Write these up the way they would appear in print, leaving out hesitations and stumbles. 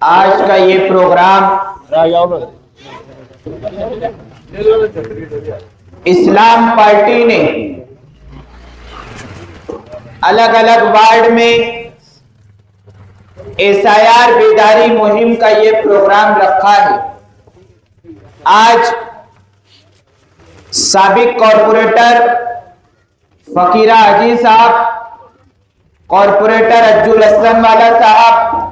आज का ये प्रोग्राम इस्लाम पार्टी ने अलग अलग वार्ड में एसआईआर बेदारी मुहिम का ये प्रोग्राम रखा है। आज साबिक कॉरपोरेटर फकीरा हाजी साहब, कॉरपोरेटर अज्जुल हसन वाला साहब,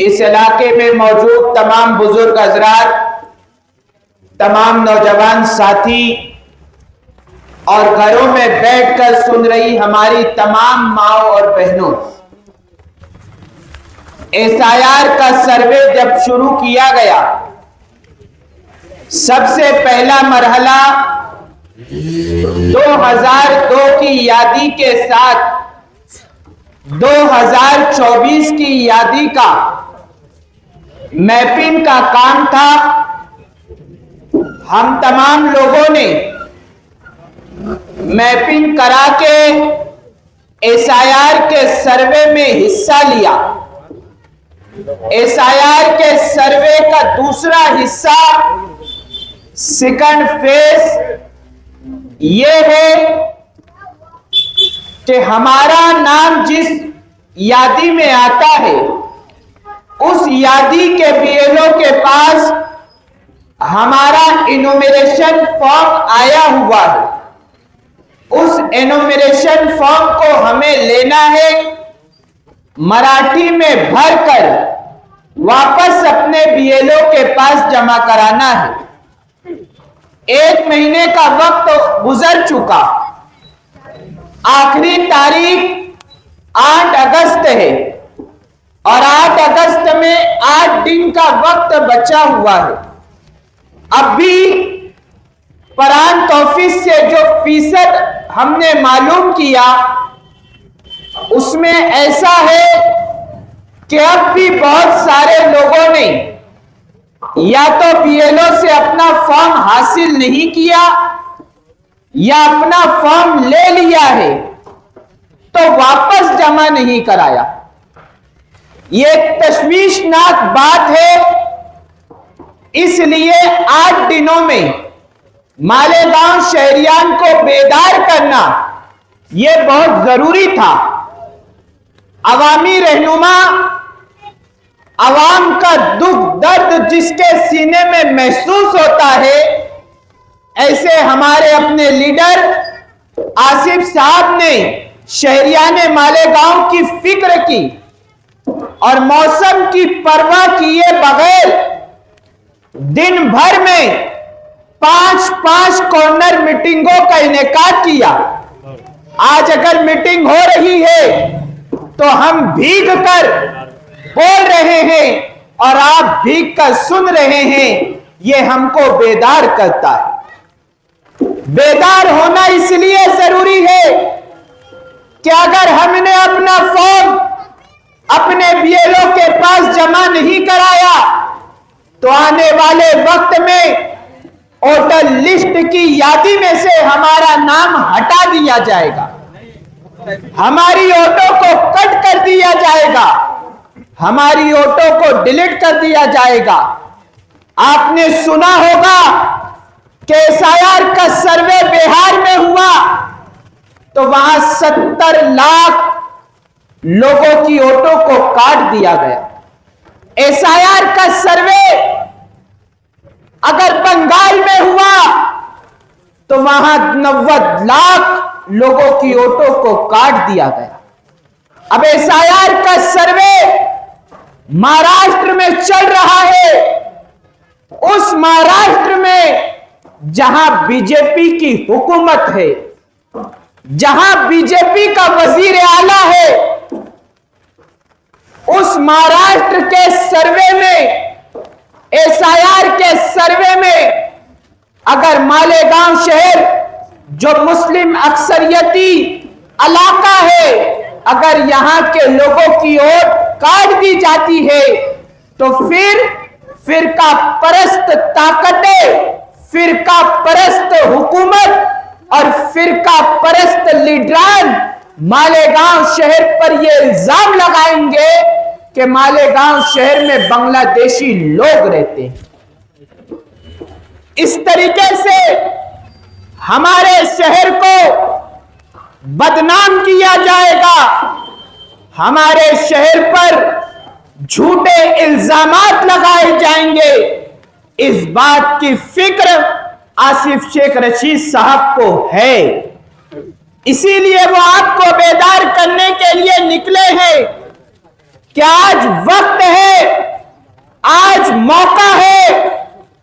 इस इलाके में मौजूद तमाम बुजुर्ग हजरात, तमाम नौजवान साथी और घरों में बैठकर सुन रही हमारी तमाम माओ और बहनों, एसआईआर का सर्वे जब शुरू किया गया, सबसे पहला मरहला 2002 की यादी के साथ 2024 की यादी का मैपिंग का काम था। हम तमाम लोगों ने मैपिंग करा के एसआईआर के सर्वे में हिस्सा लिया। एसआईआर के सर्वे का दूसरा हिस्सा, सेकंड फेज, ये है कि हमारा नाम जिस यादी में आता है उस यादी के बीएलओ के पास हमारा इनुमरेशन फॉर्म आया हुआ है। उस इनुमरेशन फॉर्म को हमें लेना है, मराठी में भरकर वापस अपने बीएलओ के पास जमा कराना है। 1 महीने का वक्त गुजर चुका, आखिरी तारीख 8 अगस्त है और 8 अगस्त में 8 दिन का वक्त बचा हुआ है। अब भी प्रांत ऑफिस से जो फीसद हमने मालूम किया उसमें ऐसा है कि अब भी बहुत सारे लोगों ने या तो बीएलओ से अपना फॉर्म हासिल नहीं किया या अपना फॉर्म ले लिया है तो वापस जमा नहीं कराया। ये तशवीशनाक बात है। इसलिए 8 दिनों में मालेगांव शहरियान को बेदार करना यह बहुत जरूरी था। अवामी रहनुमा अवाम का दुख दर्द जिसके सीने में महसूस होता है, ऐसे हमारे अपने लीडर आसिफ साहब ने शहरियाने मालेगांव की फिक्र की और मौसम की परवाह किए बगैर दिन भर में 5-5 कॉर्नर मीटिंगों का इनेकाद किया। आज अगर मीटिंग हो रही है तो हम भीग कर बोल रहे हैं और आप भीग कर सुन रहे हैं, ये हमको बेदार करता है। बेदार होना इसलिए जरूरी है कि अगर हमने अपना फॉर्म अपने बीएलओ के पास जमा नहीं कराया तो आने वाले वक्त में वोटर लिस्ट की यादी में से हमारा नाम हटा दिया जाएगा, हमारी ऑटो को कट कर दिया जाएगा, हमारी ऑटो को डिलीट कर दिया जाएगा। आपने सुना होगा कि एसआईआर का सर्वे बिहार में हुआ तो वहां 70 लाख लोगों की ऑटो को काट दिया गया। एसआईआर का सर्वे अगर बंगाल में हुआ तो वहां 90 लाख लोगों की ऑटो को काट दिया गया। अब एसआईआर का सर्वे महाराष्ट्र में चल रहा है। उस महाराष्ट्र में जहां बीजेपी की हुकूमत है, जहां बीजेपी का वजीर आला है, उस महाराष्ट्र के सर्वे में, एसआईआर के सर्वे में अगर मालेगांव शहर जो मुस्लिम अक्सरियती इलाका है, अगर यहां के लोगों की वोट काट दी जाती है तो फिर फिरका परस्त ताकतें, फिरका परस्त हुकूमत और फिरका परस्त लीडरान मालेगांव शहर पर यह इल्जाम लगाएंगे कि मालेगांव शहर में बांग्लादेशी लोग रहते हैं। इस तरीके से हमारे शहर को बदनाम किया जाएगा, हमारे शहर पर झूठे इल्जामात लगाए जाएंगे। इस बात की फिक्र आसिफ शेख रशीद साहब को है, इसीलिए वो आपको बेदार करने के लिए निकले हैं कि आज वक्त है, आज मौका है,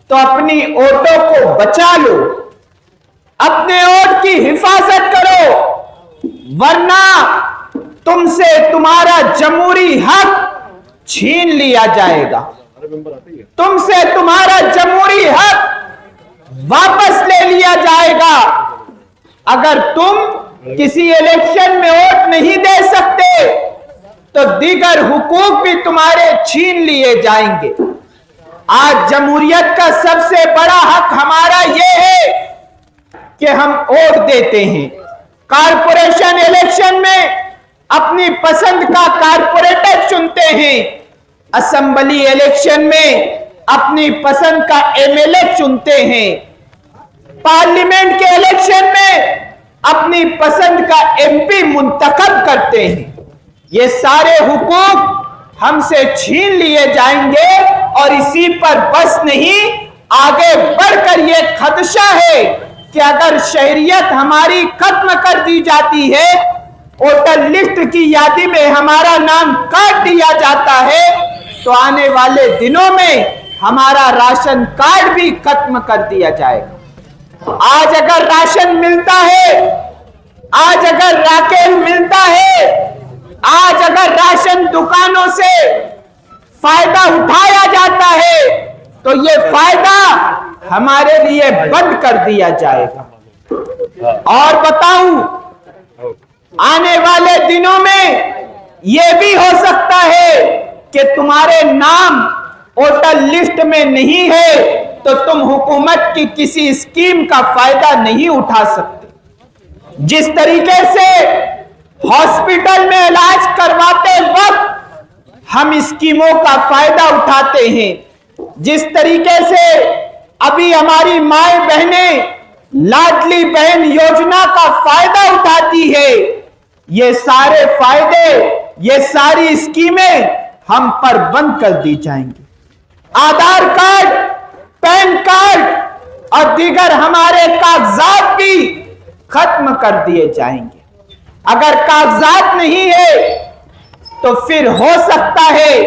तो अपनी वोटों को बचा लो, अपने वोट की हिफाजत करो, वरना तुमसे तुम्हारा जमहूरी हक छीन लिया जाएगा, तुमसे तुम्हारा जमहूरी हक वापस ले लिया जाएगा। अगर तुम किसी इलेक्शन में वोट नहीं दे सकते तो दीगर हुकूक भी तुम्हारे छीन लिए जाएंगे। आज जमहूरियत का सबसे बड़ा हक हमारा यह है कि हम वोट देते हैं। कारपोरेशन इलेक्शन में अपनी पसंद का कारपोरेटर चुनते हैं, असेंबली इलेक्शन में अपनी पसंद का एमएलए चुनते हैं, पार्लियामेंट के इलेक्शन में अपनी पसंद का एमपी मुंतखब करते हैं। ये सारे हुकूक हमसे छीन लिए जाएंगे और इसी पर बस नहीं, आगे बढ़कर ये खदशा है कि अगर शहरियत हमारी खत्म कर दी जाती है, वोटर लिस्ट की यादी में हमारा नाम काट दिया जाता है, तो आने वाले दिनों में हमारा राशन कार्ड भी खत्म कर दिया जाएगा। आज अगर राशन मिलता है, आज अगर राकेल मिलता है, आज अगर राशन दुकानों से फायदा उठाया जाता है, तो ये फायदा हमारे लिए बंद कर दिया जाएगा। और बताऊं, आने वाले दिनों में यह भी हो सकता है कि तुम्हारे नाम वोटर लिस्ट में नहीं है तो तुम हुकूमत की किसी स्कीम का फायदा नहीं उठा सकते। जिस तरीके से हॉस्पिटल में इलाज करवाते वक्त हम स्कीमों का फायदा उठाते हैं, जिस तरीके से अभी हमारी माए बहनें लाडली बहन योजना का फायदा उठाती है, ये सारे फायदे, ये सारी स्कीमें हम पर बंद कर दी जाएंगी। आधार कार्ड, पैन कार्ड और दीगर हमारे कागजात भी खत्म कर दिए जाएंगे। अगर कागजात नहीं है तो फिर हो सकता है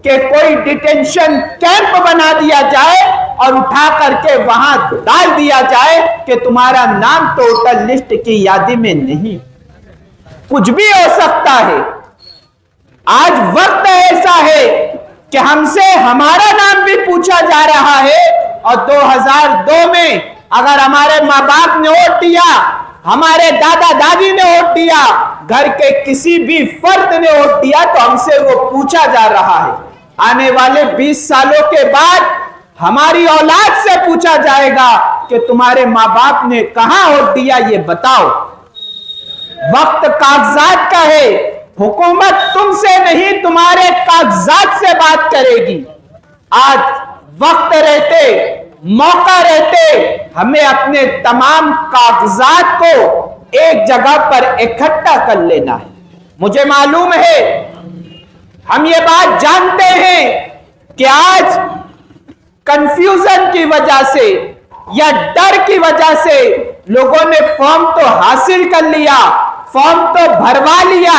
कि कोई डिटेंशन कैंप बना दिया जाए और उठा करके वहां डाल दिया जाए कि तुम्हारा नाम तो वोटर लिस्ट की यादी में नहीं। कुछ भी हो सकता है। आज वक्त ऐसा है कि हमसे हमारा नाम भी पूछा जा रहा है, और 2002 में अगर हमारे माँ बाप ने वोट दिया, हमारे दादा दादी ने वोट दिया, घर के किसी भी फर्द ने वोट दिया, तो हमसे वो पूछा जा रहा है। आने वाले 20 सालों के बाद हमारी औलाद से पूछा जाएगा कि तुम्हारे माँ बाप ने कहां वोट दिया, ये बताओ। वक्त कागजात का है, हुकूमत तुमसे नहीं तुम्हारे कागजात से बात करेगी। आज वक्त रहते, मौका रहते हमें अपने तमाम कागजात को एक जगह पर इकट्ठा कर लेना है। मुझे मालूम है, हम ये बात जानते हैं कि आज कंफ्यूजन की वजह से या डर की वजह से लोगों ने फॉर्म तो हासिल कर लिया, फॉर्म तो भरवा लिया,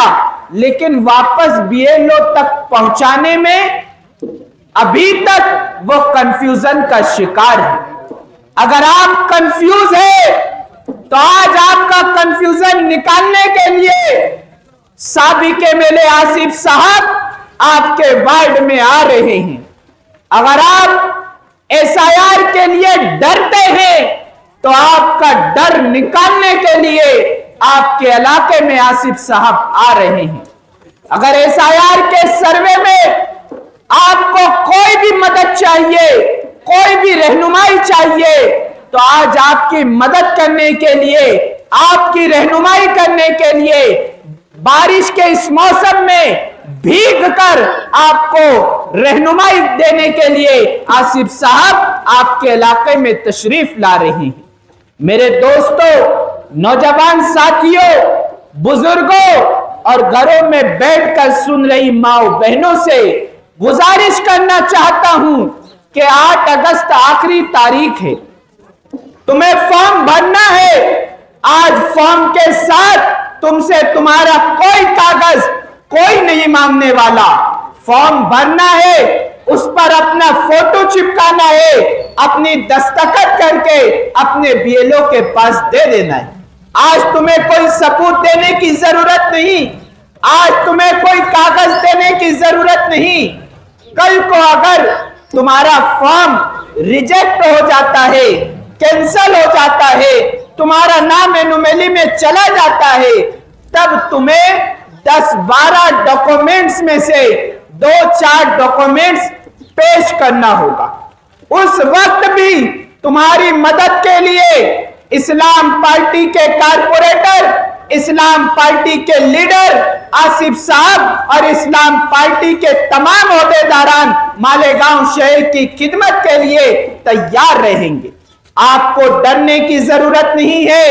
लेकिन वापस बीएलओ तक पहुंचाने में अभी तक वो कंफ्यूजन का शिकार है। अगर आप कंफ्यूज है तो आज आपका कंफ्यूजन निकालने के लिए साबिक एमएलए आसिफ साहब आपके वार्ड में आ रहे हैं। अगर आप एसआईआर के लिए डरते हैं तो आपका डर निकालने के लिए आपके इलाके में आसिफ साहब आ रहे हैं। अगर एसआईआर के सर्वे में आपको कोई भी मदद चाहिए, कोई भी रहनुमाई चाहिए, तो आज आपकी मदद करने के लिए, आपकी रहनुमाई करने के लिए बारिश के इस मौसम में भीग कर आपको रहनुमाई देने के लिए आसिफ साहब आपके इलाके में तशरीफ ला रहे हैं। मेरे दोस्तों, नौजवान साथियों, बुजुर्गों और घरों में बैठकर सुन रही माओ बहनों से गुजारिश करना चाहता हूं कि 8 अगस्त आखिरी तारीख है, तुम्हें फॉर्म भरना है। आज फॉर्म के साथ तुमसे तुम्हारा कोई कागज कोई नहीं मांगने वाला। फॉर्म भरना है, उस पर अपना फोटो चिपकाना है, अपनी दस्तखत करके अपने बीएलओ के पास दे देना है। आज तुम्हें कोई सबूत देने की जरूरत नहीं, आज तुम्हें कोई कागज देने की जरूरत नहीं। कल को अगर तुम्हारा फॉर्म रिजेक्ट हो जाता है, कैंसल हो जाता है, तुम्हारा नाम एनुमली में चला जाता है, तब तुम्हें 10-12 डॉक्यूमेंट्स में से 2-4 डॉक्यूमेंट्स पेश करना होगा। उस वक्त भी तुम्हारी मदद के लिए इस्लाम पार्टी के कारपोरेटर, इस्लाम पार्टी के लीडर आसिफ साहब और इस्लाम पार्टी के तमाम ओहदेदारान मालेगांव शहर की खिदमत के लिए तैयार रहेंगे। आपको डरने की जरूरत नहीं है,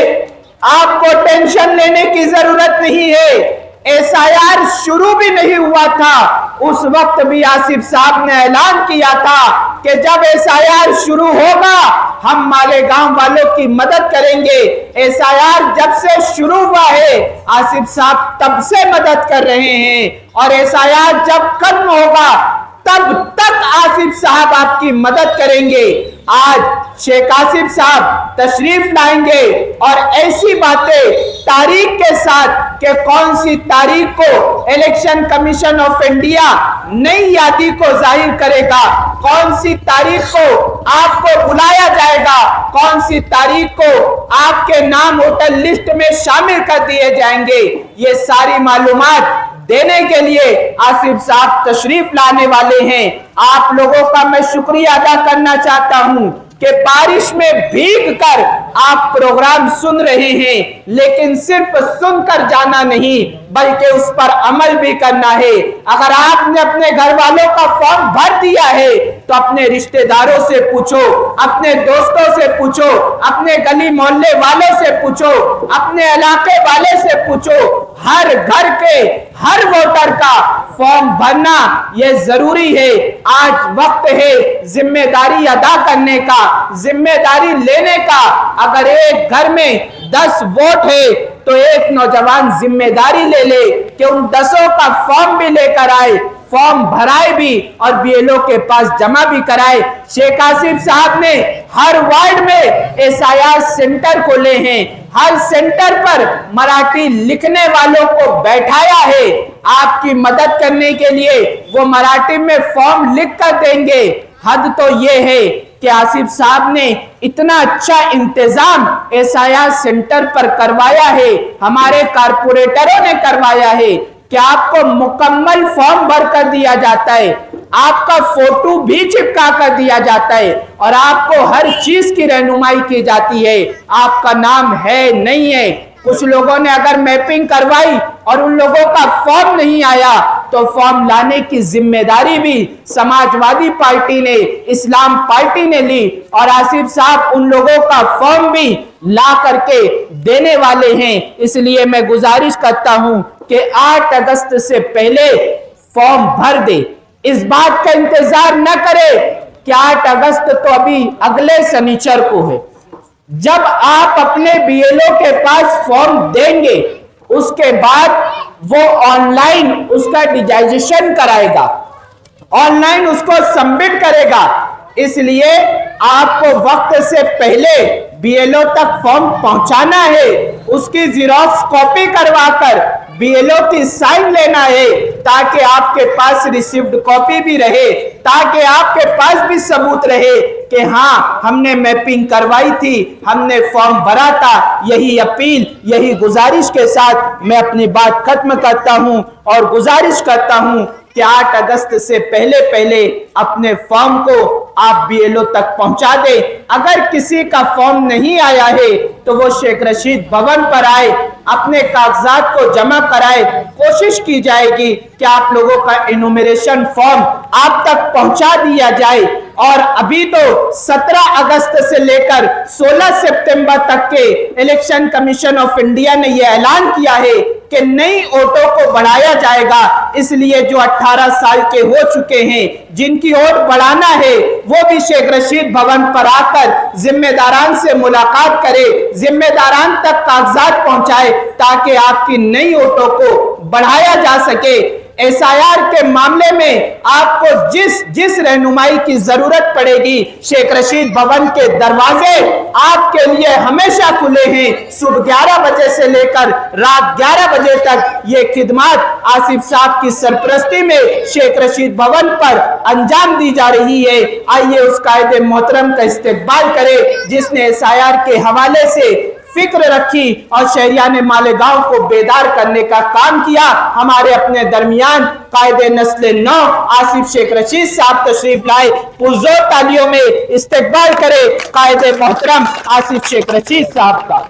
आपको टेंशन लेने की जरूरत नहीं है। एसआईआर शुरू भी नहीं हुआ था, उस वक्त भी आसिफ साहब ने ऐलान किया था कि जब एसआईआर शुरू होगा हम मालेगांव वालों की मदद करेंगे। एसआईआर जब से शुरू हुआ है आसिफ साहब तब से मदद कर रहे हैं, और एसआईआर जब खत्म होगा तब तक आसिफ साहब आपकी मदद करेंगे। आज शेख आसिफ साहब तशरीफ लाएंगे और ऐसी बातें तारीख के साथ कि कौन सी तारीख को इलेक्शन कमीशन ऑफ इंडिया नई यादी को जाहिर करेगा, कौन सी तारीख को आपको बुलाया जाएगा, कौन सी तारीख को आपके नाम वोटर लिस्ट में शामिल कर दिए जाएंगे, ये सारी मालूमात देने के लिए आसिफ साहब तशरीफ लाने वाले हैं। आप लोगों का मैं शुक्रिया अदा करना चाहता हूं कि बारिश में भीग कर आप प्रोग्राम सुन रहे हैं, लेकिन सिर्फ सुनकर जाना नहीं बल्कि उस पर अमल भी करना है। अगर आपने अपने घर वालों का फॉर्म भर दिया है तो अपने रिश्तेदारों से पूछो, अपने दोस्तों से पूछो, अपने गली मोहल्ले वालों से पूछो, अपने इलाके वाले से पूछो। हर घर के हर वोटर का फॉर्म भरना यह जरूरी है। आज वक्त है जिम्मेदारी अदा करने का, जिम्मेदारी लेने का। अगर एक घर में 10 वोट है तो एक नौजवान जिम्मेदारी ले ले कि उन 10 का फॉर्म भी लेकर आए, फॉर्म भराए भी और बीएलओ के पास जमा भी कराए। शेख आसिफ साहब ने हर वार्ड में एसआईआर सेंटर खोले हैं, हर सेंटर पर मराठी लिखने वालों को बैठाया है आपकी मदद करने के लिए। वो मराठी में फॉर्म लिख कर देंगे। हद तो ये है कि आसिफ साहब ने इतना अच्छा इंतजाम एसआईआर सेंटर पर करवाया है, हमारे कारपोरेटरों ने करवाया है कि आपको मुकम्मल फॉर्म भर कर दिया जाता है, आपका फोटो भी चिपका कर दिया जाता है और आपको हर चीज की रहनुमाई की जाती है। आपका नाम है नहीं है, कुछ लोगों ने अगर मैपिंग करवाई और उन लोगों का फॉर्म नहीं आया तो फॉर्म लाने की जिम्मेदारी भी समाजवादी पार्टी ने, इस्लाम पार्टी ने ली और आसिफ साहब उन लोगों का फॉर्म भी ला करके देने वाले हैं। इसलिए मैं गुजारिश करता हूं कि 8 अगस्त से पहले फॉर्म भर दे। इस बात का इंतजार न करे कि 8 अगस्त तो अभी अगले शनिचर को है। जब आप अपने बीएलओ के पास फॉर्म देंगे उसके बाद वो ऑनलाइन उसका डिजिटाइजेशन कराएगा, ऑनलाइन उसको सबमिट करेगा। इसलिए आपको वक्त से पहले बीएलओ तक फॉर्म पहुंचाना है, उसकी जेरॉक्स कॉपी करवाकर बीएलओ की साइन लेना है ताकि आपके पास रिसीव्ड कॉपी भी रहे, ताकि आपके पास भी सबूत रहे कि हाँ हमने मैपिंग करवाई थी, हमने फॉर्म भरा था। यही अपील, यही गुजारिश के साथ मैं अपनी बात खत्म करता हूं और गुजारिश करता हूं कि 8 अगस्त से पहले पहले अपने फॉर्म को आप बीएलओ तक पहुंचा दें। अगर किसी का फॉर्म नहीं आया है तो वो शेख रशीद भवन पर आए, अपने कागजात को जमा कराए। कोशिश की जाएगी कि आप लोगों का इनुमरेशन फॉर्म आप तक पहुंचा दिया जाए। और अभी तो 17 अगस्त से लेकर 16 सितंबर तक के इलेक्शन कमीशन ऑफ इंडिया ने यह ऐलान किया है कि नई वोटों को बढ़ाया जाएगा। इसलिए जो 18 साल के हो चुके हैं, जिनकी वोट बढ़ाना है, वो भी शेख रशीद भवन पर आकर जिम्मेदारान से मुलाकात करे, जिम्मेदारान तक कागजात पहुंचाए, ताकि आपकी नई वोटों को बढ़ाया जा सके। एसआईआर के मामले में आपको जिस रहनुमाई की जरूरत पड़ेगी, शेख रशीद भवन के दरवाजे आपके लिए हमेशा खुले हैं। सुबह 11 बजे से लेकर रात 11 बजे तक ये खिदमत आसिफ साहब की सरपरस्ती में शेख रशीद भवन पर अंजाम दी जा रही है। आइए उस कायदे मोहतरम का इस्तेकबाल करें जिसने एसआईआर के हवाले से फिक्र रखी और शहरियाने मालेगांव को बेदार करने का काम किया। हमारे अपने दरमियान कायदे नस्ल नौ आसिफ शेख रशीद साहब तशरीफ लाए। पुरजोर तालियों में इस्तेकबाल करे कायदे मोहतरम आसिफ शेख रशीद साहब का।